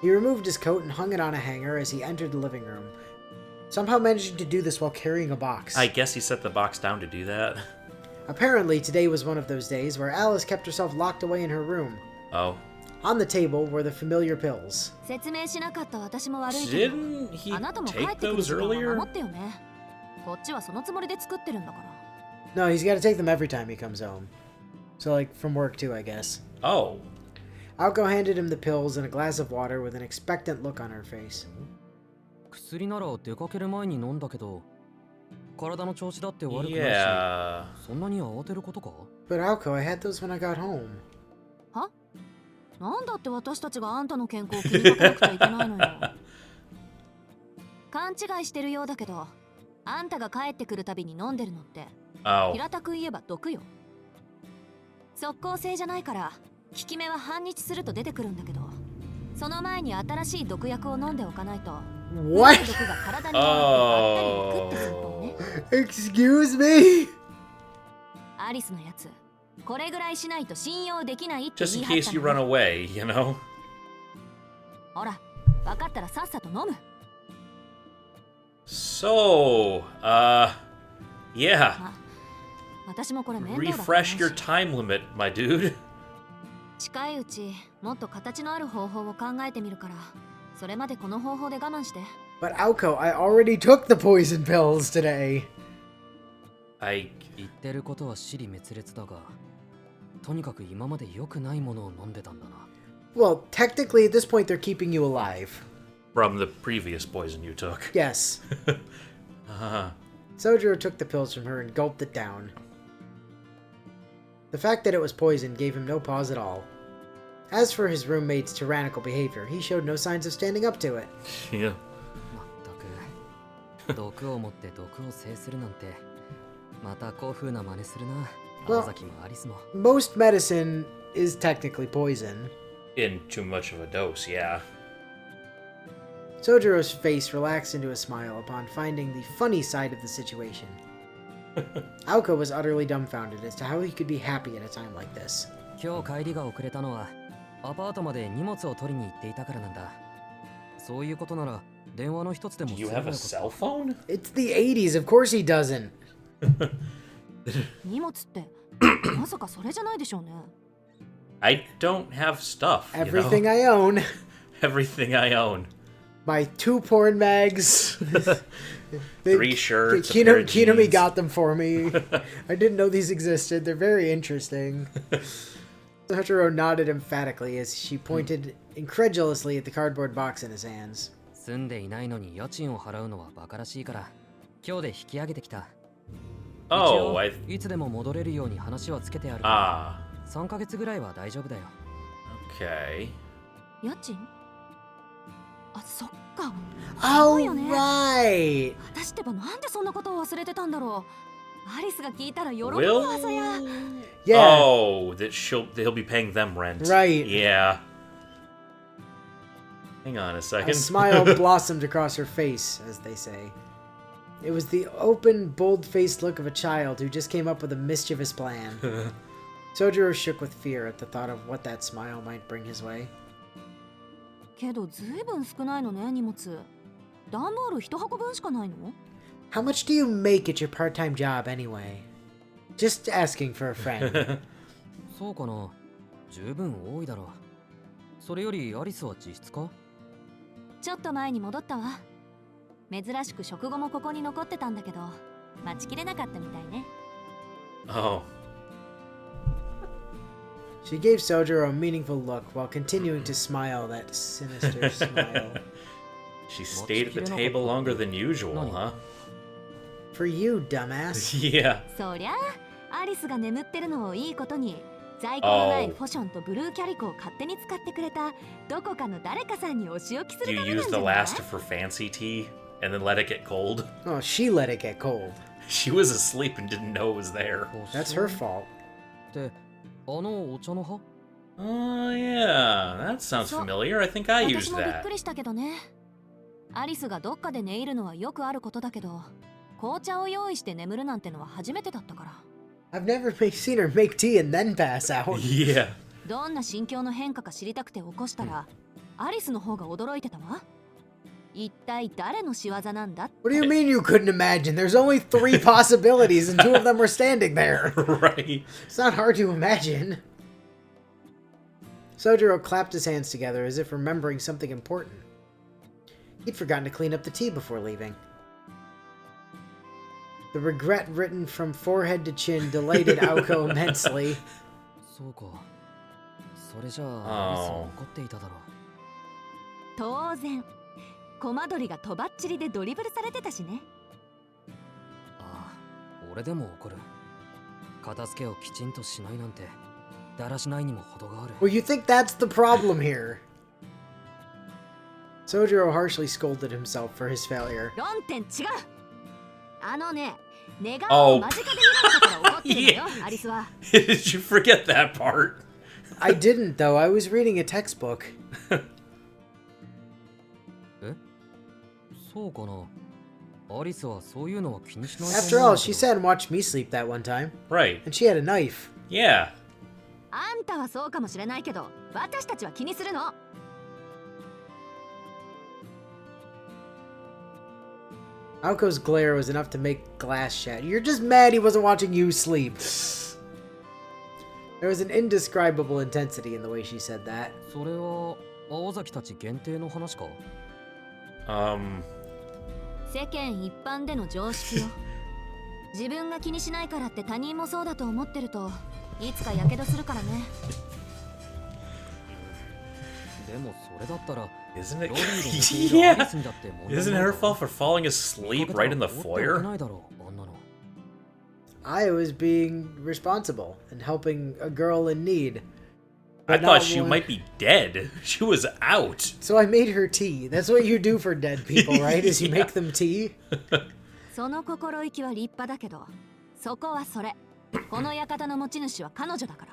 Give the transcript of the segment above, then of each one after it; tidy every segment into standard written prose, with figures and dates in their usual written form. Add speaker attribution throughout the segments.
Speaker 1: He removed his coat and hung it on a hanger as he entered the living room, somehow managing to do this while carrying a box.
Speaker 2: I guess he set the box down to do that.
Speaker 1: Apparently, today was one of those days where Alice kept herself locked away in her room.
Speaker 2: Oh.
Speaker 1: On the table were the familiar pills.
Speaker 2: Didn't he take those earlier?
Speaker 1: No, he's got to take them every time he comes home. So, like, from work too, I guess.
Speaker 2: Oh.
Speaker 1: Aoko handed him the pills and a glass of water with an expectant look on her face.
Speaker 2: Yeah.
Speaker 1: But Aoko, I had those when I got home.
Speaker 3: なんだって私たちがあんたの健康を気にかけなくちゃいけないのよ。勘違いしてるようだけど、あんたが帰ってくるたびに飲んでるのって、平たく言えば毒よ。即効性じゃないから、効き目は半日すると出てくるんだけど、その前に新しい毒薬を飲んでおかないと、
Speaker 1: What?
Speaker 3: 毒が体に回ってばったりに食ってするのね。
Speaker 1: Excuse me?
Speaker 3: アリスのやつ。これぐらいしないと信用できないって
Speaker 2: Just
Speaker 3: 言
Speaker 2: in
Speaker 3: い張った
Speaker 2: case you
Speaker 3: の
Speaker 2: run
Speaker 3: ね。
Speaker 2: away, you know?
Speaker 3: ほら、分かったらさっさと飲む。
Speaker 2: So, yeah.
Speaker 3: 私もこれ面倒だから
Speaker 2: Refresh your time limit, my dude.
Speaker 3: 近いうちもっと形のある方法を考えてみるから、それまでこの方法で我慢して。
Speaker 1: But Aoko, I already took the poison pills today.
Speaker 4: 言ってることは尻滅裂だが、とにかく今まで良くないものを飲んでたんだな。
Speaker 1: Well, technically at this point they're keeping you alive.
Speaker 2: From the previous poison you took.
Speaker 1: Yes. Soujuuro took the pills from her and gulped it down. The fact that it was poison gave him no pause at all. As for his roommate's tyrannical behavior, he showed no signs of standing up to it.
Speaker 2: Yeah.
Speaker 4: まったく、毒を持って毒を制するなんて、またこう風な真似するな。青崎もアリスも。
Speaker 1: Most medicine is technically poison.
Speaker 2: In too much of a dose, yeah.
Speaker 1: Soujuro's face relaxed into a smile upon finding the funny side of the situation. Aoko was utterly dumbfounded as to how he could be happy at a time like this.
Speaker 4: 今日帰りが遅れたのはアパートまで荷物を取りに行っていたからなんだ。そういうことなら電話の一つでも
Speaker 2: Do you have a cell phone?
Speaker 1: It's the 80s, of course he doesn't.
Speaker 3: 荷物ってまさかそれじゃないでしょうね。
Speaker 2: I don't have stuff.
Speaker 1: Everything
Speaker 2: you know?
Speaker 1: I own.
Speaker 2: Everything I own.
Speaker 1: My 2 porn mags.
Speaker 2: 3 shirts. A pair of
Speaker 1: Kinami
Speaker 2: jeans.
Speaker 1: got them for me. I didn't know these existed. They're very interesting. Soujuuro nodded emphatically as she pointed incredulously at the cardboard box in his hands.
Speaker 4: 住んでいないのに家賃を払うのはバカらしいから、今日で引き上げてきた。
Speaker 2: Oh,
Speaker 4: いつでも戻れるように話はつけてある。3ヶ月ぐらいは大丈夫だよ。
Speaker 2: Okay.
Speaker 3: 家賃？あ、そっか。
Speaker 1: Oh,
Speaker 3: よね。
Speaker 1: right.
Speaker 3: 私ってばなんでそんなことを忘れてたんだろう。アリスが聞いたら喜ぶ
Speaker 2: Will?
Speaker 3: わそや。
Speaker 1: Yeah.
Speaker 2: Oh, they'll be paying them rent.
Speaker 1: Right.
Speaker 2: Yeah. Hang on a second.
Speaker 1: A smile blossomed across her face, as they say. It was the open, bold-faced look of a child who just came up with a mischievous plan. Soujuuro shook with fear at the thought of what that smile might bring his way.
Speaker 3: けどずいぶん少ないのね荷物。段ボール1箱分しかないの？
Speaker 1: How much do you make at your part-time job anyway? Just asking for a friend.
Speaker 4: そうかな。十分多いだろう。それよりアリスは自室か？
Speaker 3: ちょっと前に戻ったわ。珍しく食後もここに残ってたんだけど、待ちきれなかったみたいね。
Speaker 2: Oh.
Speaker 1: She gave Soujuuro a meaningful look while continuing to smile that sinister smile.
Speaker 2: She stayed at the table longer than usual, huh?
Speaker 1: For you, dumbass.
Speaker 2: Yeah.
Speaker 3: そりゃあ、アリスが眠ってるのをいいことに、在庫のないフォションとブルーキャリコを勝手に使ってくれたどこかの誰かさんにお仕置きす
Speaker 2: Do
Speaker 3: る
Speaker 2: you
Speaker 3: ためな
Speaker 2: use
Speaker 3: ん
Speaker 2: the
Speaker 3: じゃない？
Speaker 2: last of her fancy tea and then let it get cold?
Speaker 1: Oh, she let it get cold.
Speaker 2: She was asleep and didn't know it was there.
Speaker 1: That's her fault.
Speaker 4: で、あのお茶の葉？
Speaker 2: Oh, yeah. That sounds familiar. I think I
Speaker 3: 私
Speaker 2: used
Speaker 3: もびっ
Speaker 2: that.
Speaker 3: くりしたけどね。アリスがどっかで寝入るのはよくあることだけど、紅茶を用意して眠るなんてのは初めてだったから。
Speaker 1: I've never seen her make tea and then pass out.
Speaker 2: Yeah.
Speaker 3: どんな心境の変化か知りたくて起こしたら、アリスの方が驚いてたわ。一体誰の仕業なんだって。
Speaker 1: What do you mean you couldn't imagine? There's only 3 possibilities and 2 of them were standing there.
Speaker 2: Right.
Speaker 1: It's not hard to imagine. Soujuuro clapped his hands together as if remembering something important. He'd forgotten to clean up the tea before leaving. The regret written from forehead to chin delighted Aoko immensely.
Speaker 4: そうか。それじゃあアリスは怒っていただろう。
Speaker 3: 当然。コマドリがとばっちりでドリブルされてたしね。
Speaker 4: ああ、俺でも怒る。片付けをきちんとしないなんて、だらしないにも程がある。
Speaker 1: Well, you think that's the problem here? Soujuuro harshly scolded himself for his failure.
Speaker 3: 論点違う。あのね、寝顔を間近で見られたから怒ってるのよ、アリスは。
Speaker 2: Did you forget that part?
Speaker 1: I didn't, though. I was reading a textbook.
Speaker 4: え？そうかな。アリスはそういうのは気にしない。
Speaker 1: After all, she sat and watched me sleep that one time.
Speaker 2: Right.
Speaker 1: And she had a knife.
Speaker 2: Yeah.
Speaker 3: あんたはそうかもしれないけど、私たちは気にするの。
Speaker 1: Aoko's glare was enough to make glass shatter. You're just mad he wasn't watching you sleep. There was an indescribable intensity in the way she said that.
Speaker 4: それは青崎たち限定の話か。
Speaker 3: 世間一般での常識よ。自分が気にしないからって他人もそうだと思ってるといつかやけどするからね。
Speaker 4: でもそれだったら
Speaker 2: Isn't it?
Speaker 4: ロビーで寝ているアリスにだって問題ない。
Speaker 2: Isn't it her fault for falling asleep right in the
Speaker 4: 怒って
Speaker 2: foyer?
Speaker 4: ないだろう、あんなの。
Speaker 1: I was being responsible and helping a girl in need.
Speaker 2: I
Speaker 1: But
Speaker 2: thought
Speaker 1: not
Speaker 2: she
Speaker 1: one-
Speaker 2: might be dead. She was out.
Speaker 1: So I made her tea. That's what you do for dead people, right? Is you
Speaker 2: Yeah.
Speaker 1: make them tea?
Speaker 3: その心意気は立派だけど、そこはそれ。この館の持ち主は彼女だから。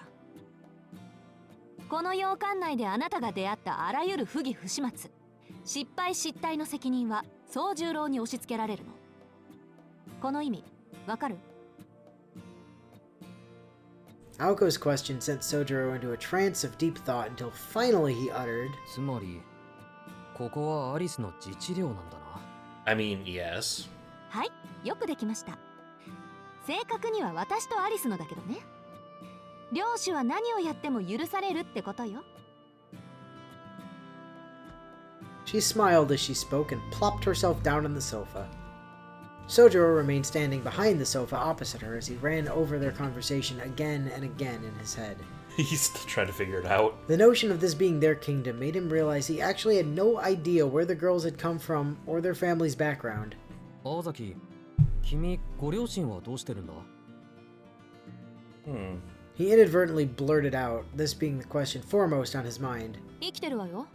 Speaker 3: この洋館内であなたが出会ったあらゆる不義不始末、失敗失態の責任は宗十郎に押し付けられるの。この意味、わかる？
Speaker 1: Aoko's question sent Soujuuro into a trance of deep thought until finally he uttered,
Speaker 4: つまりここはアリスの自治領なんだな。
Speaker 2: I mean, yes.
Speaker 3: はい、よくできました。正確には私とアリスのだけどね。領主は何をやっても許されるってことよ。
Speaker 1: She smiled as she spoke and plopped herself down on the sofa. Soujuuro remained standing behind the sofa opposite her as he ran over their conversation again and again in his head.
Speaker 2: He's still trying to figure it out.
Speaker 1: The notion of this being their kingdom made him realize he actually had no idea where the girls had come from or their family's background.
Speaker 4: 青崎、君ご両親はどうしてるんだ？
Speaker 1: He inadvertently blurted out, this being the question foremost on his mind.
Speaker 3: 生きてるわよ。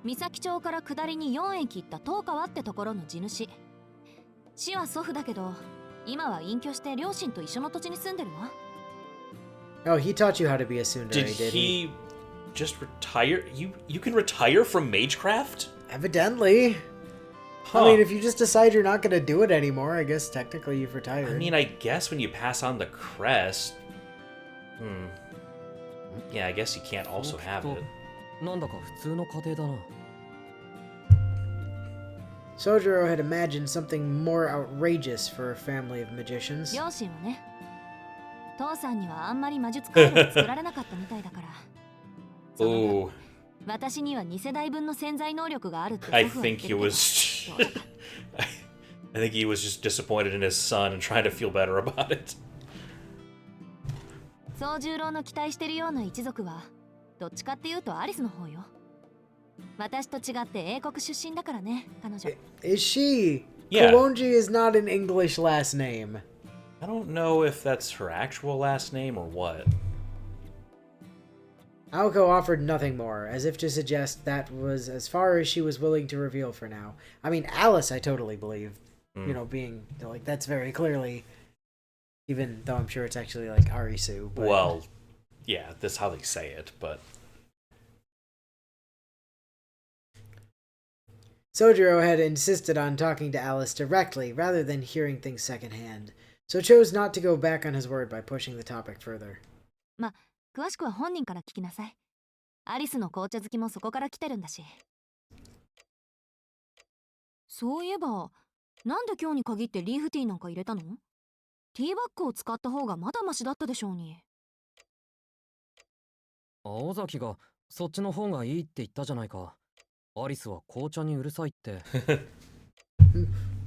Speaker 3: 三崎町から下りに4駅行った東川ってところの地主。死は祖父だけど、今は隠居して両親と一緒の土地に住んでるわ。
Speaker 1: Oh, he taught you how to be a tsundere,
Speaker 2: Did
Speaker 1: did he?
Speaker 2: he just retire? You can retire from magecraft?
Speaker 1: Evidently.
Speaker 2: Huh.
Speaker 1: I mean, if you just decide you're not going to do it anymore, I guess technically you've retired.
Speaker 2: I mean, I guess when you pass on the crest... Yeah, I guess you can't also have it.
Speaker 4: なんだか普通の家庭だな。
Speaker 1: Soujuuro had imagined something more outrageous for a family of magicians.
Speaker 3: 両親はね、父さんにはあんまり魔術カードを作られなかったみたいだから。その分
Speaker 2: Ooh,
Speaker 3: 私には2世代分の潜在能力があるって祖
Speaker 2: I
Speaker 3: 父は言っ
Speaker 2: think
Speaker 3: て
Speaker 2: he
Speaker 3: るけど
Speaker 2: was... I think he was just disappointed in his son and trying to feel better about it.
Speaker 3: 宗十郎の期待してるような一族はどっちかっていうとアリスの方よ。私と違って英国出身だからね、彼女。
Speaker 1: Is she?
Speaker 2: Yeah.
Speaker 1: Kuonji is not an English last name.
Speaker 2: I don't know if that's her actual last name or what.
Speaker 1: Aoko offered nothing more, as if to suggest that was as far as she was willing to reveal for now. I mean, Alice I totally believe. You know, being, like, that's very clearly... Even though I'm sure it's actually, like, Arisu. But...
Speaker 2: Well, yeah, that's how they say it, but...
Speaker 1: Soujuuro had insisted on talking to Alice directly, rather than hearing things secondhand, so chose not to go back on his word by pushing the topic further.
Speaker 3: ま、詳しくは本人から聞きなさい。アリスの紅茶好きもそこから来てるんだし。そういえば、なんで今日に限ってリーフティーなんか入れたの？ティーバッグを使った方がまだマシだったでしょうに。
Speaker 4: 青崎がそっちの方がいいって言ったじゃないか。アリスは紅茶にうるさいって。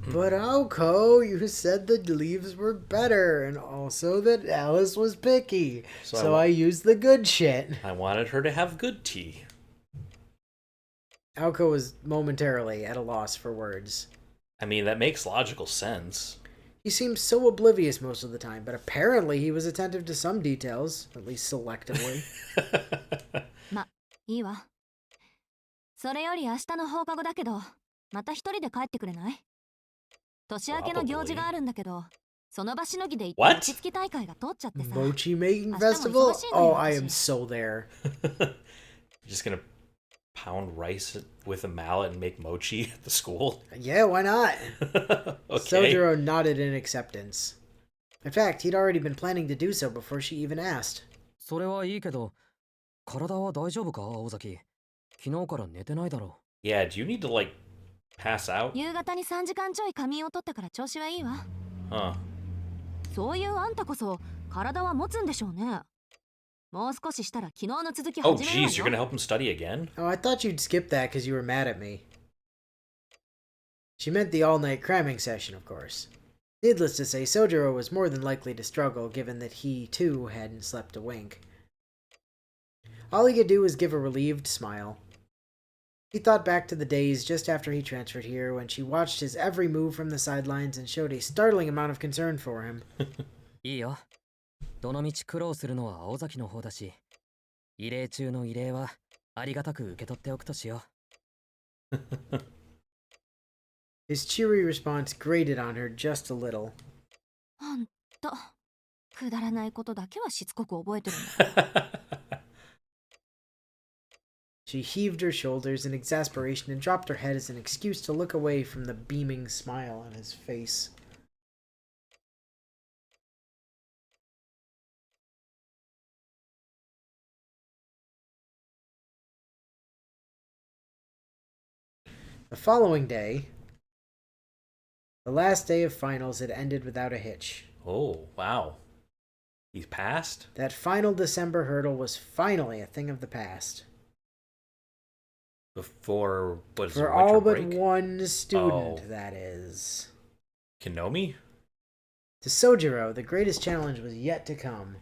Speaker 1: But Aoko, you said the leaves were better, and also that Alice was picky. So I used the good shit.
Speaker 2: I wanted her to have good tea.
Speaker 1: Aoko was momentarily at a loss for words.
Speaker 2: I mean, that makes logical sense.
Speaker 1: He seemed so oblivious most of the time, but apparently he was attentive to some details, at least selectively.
Speaker 3: ま、いいわ。それより明日の放課後だけど、また一人で帰ってくれない？年明けの行事があるんだけど、その場しのぎで行って餅つき大会が通っちゃってさ。
Speaker 1: Mochi making festival? Oh, I am so there.
Speaker 2: Just gonna pound rice with a mallet and make mochi at the school?
Speaker 1: Yeah, why not?
Speaker 2: Okay.
Speaker 1: Soujuuro nodded in acceptance. In fact, he'd already been planning to do so before she even asked.
Speaker 4: それはいいけど、体は大丈夫か、青崎。昨日から寝てないだろ。
Speaker 2: Yeah, do you need to, like, pass out?
Speaker 3: 夕方に3時間ちょい仮眠を取ったから調子はいいわ。
Speaker 2: Huh.
Speaker 3: そういうあんたこそ体は持つんでしょうね。もう少ししたら昨日の続き
Speaker 2: Oh,
Speaker 3: 始めるわ
Speaker 2: geez,
Speaker 3: よ。
Speaker 2: you're gonna help him study again?
Speaker 1: Oh, I thought you'd skip that because you were mad at me. She meant the all-night cramming session, of course. Needless to say, Soujuuro was more than likely to struggle, given that he, too, hadn't slept a wink. All he could do was give a relieved smile. He thought back to the days just after he transferred here, when she watched his every move from the sidelines and showed a startling amount of concern for him.
Speaker 4: いいよ。どのみち苦労するのは青崎の方だし、異例中の異例はありがたく受け取っておくとしよう。
Speaker 1: His cheery response grated on her just a little.
Speaker 3: あんた、くだらないことだけはしつこく覚えてるんだ。
Speaker 1: She heaved her shoulders in exasperation and dropped her head as an excuse to look away from the beaming smile on his face. The following day, the last day of finals, had ended without a hitch.
Speaker 2: Oh, wow. He's passed?
Speaker 1: That final December hurdle was finally a thing of the past.
Speaker 2: Before, what is it,
Speaker 1: For
Speaker 2: winter
Speaker 1: all but
Speaker 2: break?
Speaker 1: one student,
Speaker 2: Oh.
Speaker 1: that is.
Speaker 2: Kinomi?
Speaker 1: To Soujuuro, the greatest challenge was yet to come.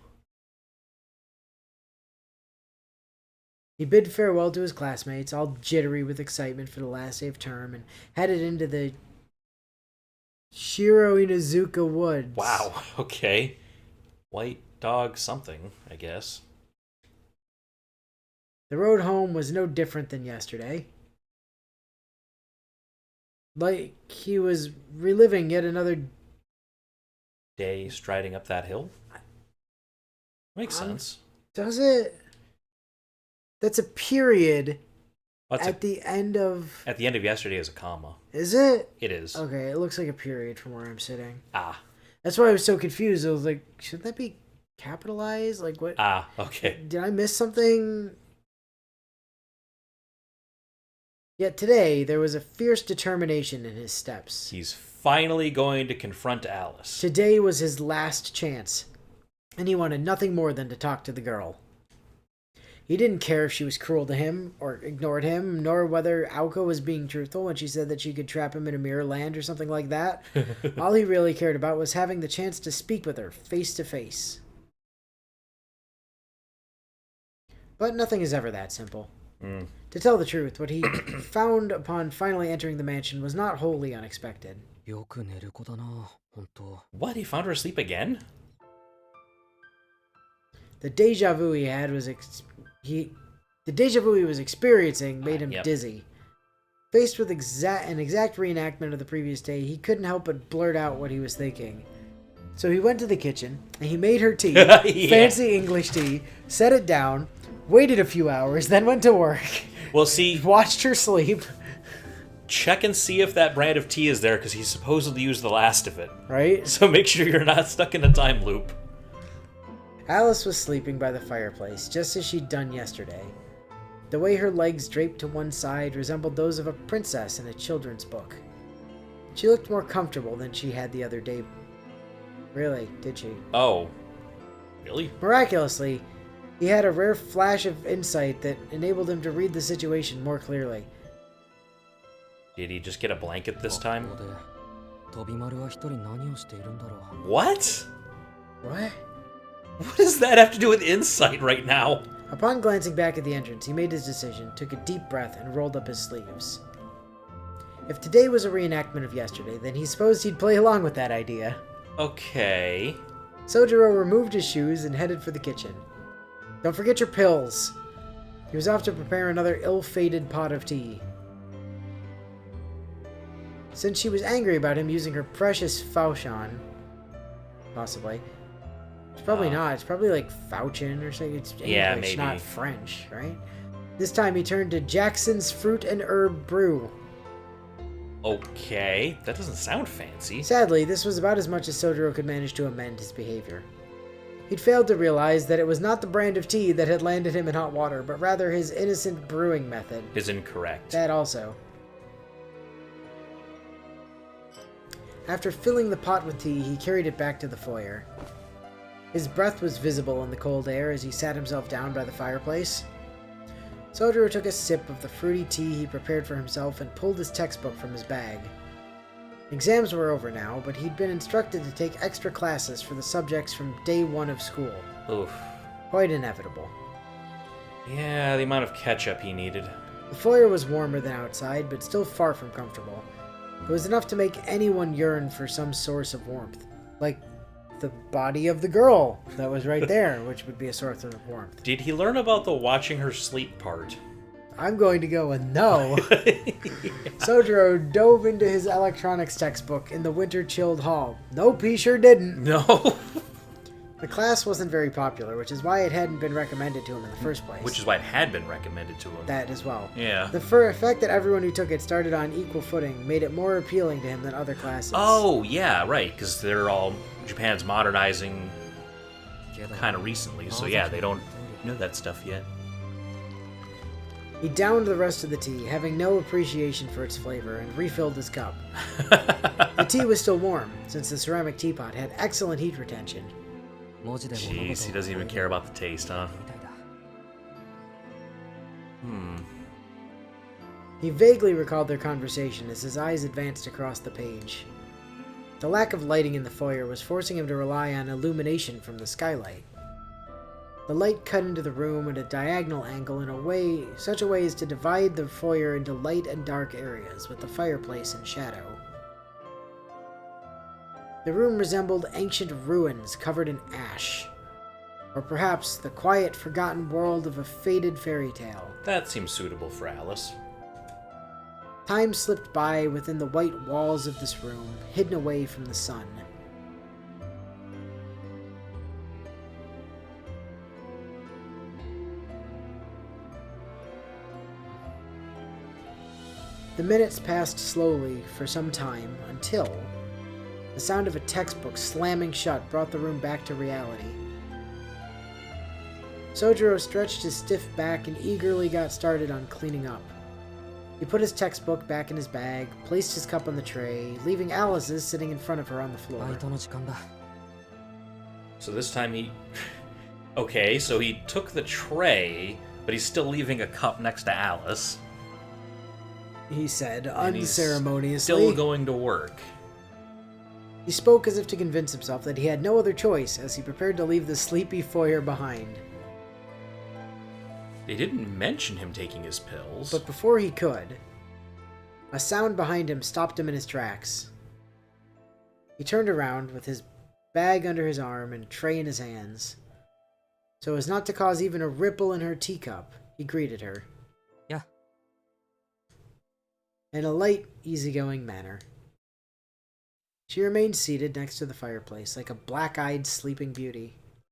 Speaker 1: He bid farewell to his classmates, all jittery with excitement for the last day of term, and headed into the Shiro Inazuka woods.
Speaker 2: Wow, okay. White dog something, I guess.
Speaker 1: The road home was no different than yesterday. Like he was reliving yet another
Speaker 2: Day striding up that hill? Makes sense.
Speaker 1: Does it? That's a period
Speaker 2: What's
Speaker 1: at the end of...
Speaker 2: At the end of yesterday is a comma.
Speaker 1: Is it?
Speaker 2: It is.
Speaker 1: Okay, it looks like a period from where I'm sitting.
Speaker 2: Ah.
Speaker 1: That's why I was so confused. I was like, shouldn't that be capitalized? Like, what?
Speaker 2: Ah, okay.
Speaker 1: Did I miss something? Yet today, there was a fierce determination in his steps.
Speaker 2: He's finally going to confront Alice.
Speaker 1: Today was his last chance, and he wanted nothing more than to talk to the girl. He didn't care if she was cruel to him or ignored him, nor whether Aoko was being truthful when she said that she could trap him in a mirror land or something like that. All he really cared about was having the chance to speak with her face to face. But nothing is ever that simple. To tell the truth, what he found upon finally entering the mansion was not wholly unexpected.
Speaker 4: よく寝る子だな、本当。
Speaker 2: What? He found her asleep again?
Speaker 1: The deja vu he had was the deja vu he was experiencing made him
Speaker 2: Yep.
Speaker 1: dizzy. Faced with an exact reenactment of the previous day, he couldn't help but blurt out what he was thinking. So he went to the kitchen and he made her tea,
Speaker 2: Yeah.
Speaker 1: fancy English tea, set it down, waited a few hours, then went to work.
Speaker 2: Well, see,
Speaker 1: Watched her sleep.
Speaker 2: check and see if that brand of tea is there, because he supposedly used the last of it.
Speaker 1: Right?
Speaker 2: So make sure you're not stuck in a time loop.
Speaker 1: Alice was sleeping by the fireplace, just as she'd done yesterday. The way her legs draped to one side resembled those of a princess in a children's book. She looked more comfortable than she had the other day. Really, did she?
Speaker 2: Oh. Really?
Speaker 1: Miraculously, he had a rare flash of insight that enabled him to read the situation more clearly.
Speaker 2: Did he just get a blanket this time?
Speaker 1: What?
Speaker 2: What? What does that have to do with insight right now?
Speaker 1: Upon glancing back at the entrance, he made his decision, took a deep breath, and rolled up his sleeves. If today was a reenactment of yesterday, then he supposed he'd play along with that idea.
Speaker 2: Okay.
Speaker 1: Soujuuro removed his shoes and headed for the kitchen. Don't forget your pills. He was off to prepare another ill-fated pot of tea. Since she was angry about him using her precious Fauchon, possibly. It's probably not. It's probably like Fauchon or something. It's English,
Speaker 2: yeah, maybe.
Speaker 1: Not French, right? This time he turned to Jackson's Fruit and Herb Brew.
Speaker 2: Okay, that doesn't sound fancy.
Speaker 1: Sadly, this was about as much as Soujuuro could manage to amend his behavior. He'd failed to realize that it was not the brand of tea that had landed him in hot water, but rather his innocent brewing method.
Speaker 2: Is incorrect.
Speaker 1: That also. After filling the pot with tea, he carried it back to the foyer. His breath was visible in the cold air as he sat himself down by the fireplace. Soujuuro took a sip of the fruity tea he prepared for himself and pulled his textbook from his bag. Exams were over now, but he'd been instructed to take extra classes for the subjects from day one of school.
Speaker 2: Oof.
Speaker 1: Quite inevitable.
Speaker 2: Yeah, the amount of ketchup he needed.
Speaker 1: The foyer was warmer than outside, but still far from comfortable. It was enough to make anyone yearn for some source of warmth. Like the body of the girl that was right there, which would be a source of warmth.
Speaker 2: Did he learn about the watching her sleep part?
Speaker 1: I'm going to go with no. Soujuuro dove into his electronics textbook in the winter-chilled hall. Nope, he sure didn't.
Speaker 2: No.
Speaker 1: The class wasn't very popular, which is why it hadn't been recommended to him in the first place.
Speaker 2: Which is why it had been recommended to him.
Speaker 1: That as well.
Speaker 2: Yeah.
Speaker 1: The fact that everyone who took it started on equal footing made it more appealing to him than other classes.
Speaker 2: Oh, yeah, right, because Japan's modernizing kind of recently, so yeah, they don't know that stuff yet.
Speaker 1: He downed the rest of the tea, having no appreciation for its flavor, and refilled his cup. The tea was still warm, since the ceramic teapot had excellent heat retention.
Speaker 2: Jeez, he doesn't even care about the taste, huh?
Speaker 1: He vaguely recalled their conversation as his eyes advanced across the page. The lack of lighting in the foyer was forcing him to rely on illumination from the skylight. The light cut into the room at a diagonal angle in such a way as to divide the foyer into light and dark areas, with the fireplace in shadow. The room resembled ancient ruins covered in ash, or perhaps the quiet, forgotten world of a faded fairy tale.
Speaker 2: That seems suitable for Alice.
Speaker 1: Time slipped by within the white walls of this room, hidden away from the sun. The minutes passed slowly for some time until the sound of a textbook slamming shut brought the room back to reality. Soujuuro stretched his stiff back and eagerly got started on cleaning up. He put his textbook back in his bag, placed his cup on the tray, leaving Alice's sitting in front of her on the floor.
Speaker 2: So this time he... Okay, so he took the tray, but he's still leaving a cup next to Alice.
Speaker 1: He said,
Speaker 2: And
Speaker 1: unceremoniously.
Speaker 2: he's still going to work.
Speaker 1: He spoke as if to convince himself that he had no other choice as he prepared to leave the sleepy foyer behind.
Speaker 2: They didn't mention him taking his pills.
Speaker 1: But before he could, a sound behind him stopped him in his tracks. He turned around with his bag under his arm and tray in his hands. So as not to cause even a ripple in her teacup, he greeted her.
Speaker 4: Yeah.
Speaker 1: In a light, easygoing manner. She remained seated next to the fireplace, like a black-eyed sleeping beauty.